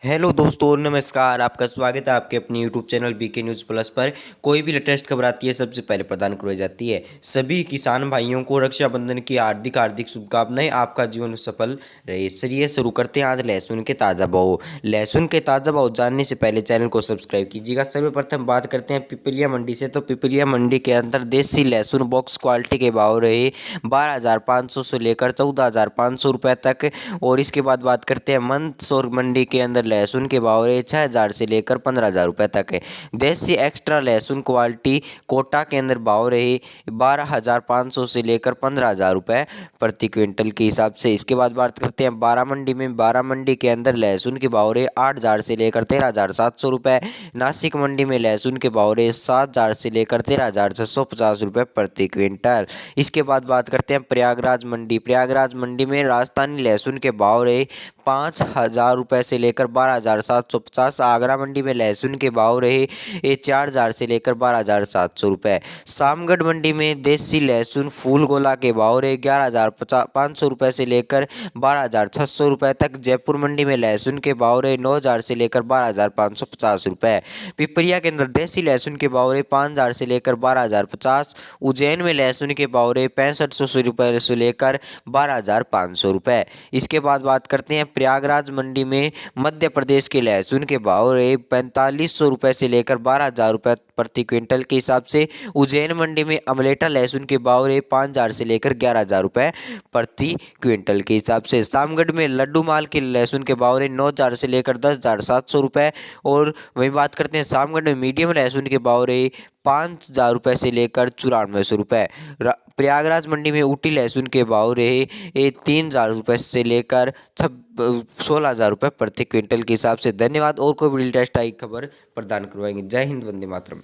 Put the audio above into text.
Hello दोस्तों, नमस्कार। आपका स्वागत है आपके अपने YouTube channel BK news plus पर। कोई भी लेटेस्ट खबर आती है सबसे पहले प्रदान करवाई जाती है। सभी किसान भाइयों को रक्षाबंधन की हार्दिक हार्दिक शुभकामनाएं। आपका जीवन सफल रहे। चलिए शुरू करते हैं आज लहसुन के ताज़ा भाव। लहसुन के ताज़ा भाव जानने से पहले चैनल को सब्सक्राइब कीजिएगा। सर्वप्रथम बात करते हैं पिपलिया मंडी से। तो पिपलिया मंडी के अंदर देसी लहसुन बॉक्स क्वालिटी के भाव रहे 12,500 से लेकर 14,500 रुपये तक। और इसके बाद बात करते हैं मंदसौर मंडी के अंदर लहसुन के भाव रहे 6,000 से लेकर 15,000 रुपये तक है। देसी एक्स्ट्रा लहसुन क्वालिटी कोटा के अंदर भाव रहे 12,500 से लेकर 15,000 रुपये प्रति क्विंटल के हिसाब से। इसके बाद बात करते हैं बारा मंडी में। बारा मंडी के अंदर लहसुन के भाव रहे 8,000 से लेकर 13,700 रुपये। नासिक मंडी में लहसुन के भाव रहे 7,000 से लेकर 13,650 रुपये प्रति क्विंटल। इसके बाद बात करते हैं प्रयागराज मंडी। प्रयागराज मंडी में राजस्थानी लहसुन के भाव रहे 5,000 रुपये से लेकर 12,750। आगरा मंडी में लहसुन के भाव रहे 4,000 से लेकर 12,700 रुपये। सामगढ़ मंडी में देसी लहसुन फूल गोला के भाव रहे 11,500 रुपये से लेकर 12,600 रुपये तक। जयपुर मंडी में लहसुन के भाव रहे 9,000 से लेकर 12,550 रुपये। पिपरिया के अंदर देसी लहसुन के भाव रहे 5,000 से लेकर 12,050। उज्जैन में लहसुन के भाव रहे 6500 रुपये से लेकर 12,500 रुपये। इसके बाद बात करते हैं प्रयागराज मंडी में मध्य प्रदेश के लहसुन के भाव रहे 4,500 रुपये से लेकर 12,000 रुपये प्रति क्विंटल के हिसाब से। उज्जैन मंडी में अमलेटा लहसुन के भाव रहे 5,000 से लेकर 11,000 रुपये प्रति क्विंटल के हिसाब से। सामगढ़ में लड्डू माल के लहसुन के भाव रहे 9,000 से लेकर 10,700 रुपये। और वहीं बात करते हैं सामगढ़ में मीडियम लहसुन के भाव रहे 5,000 रुपये से लेकर 9400 रुपये। प्रयागराज मंडी में ऊटी लहसुन के भाव रहे 3,000 रुपये से लेकर 16,000 रुपये प्रति क्विंटल के हिसाब से। धन्यवाद। और कोई भी लेटेस्ट आई खबर प्रदान करवाएंगे। जय हिंद, वंदे मातरम।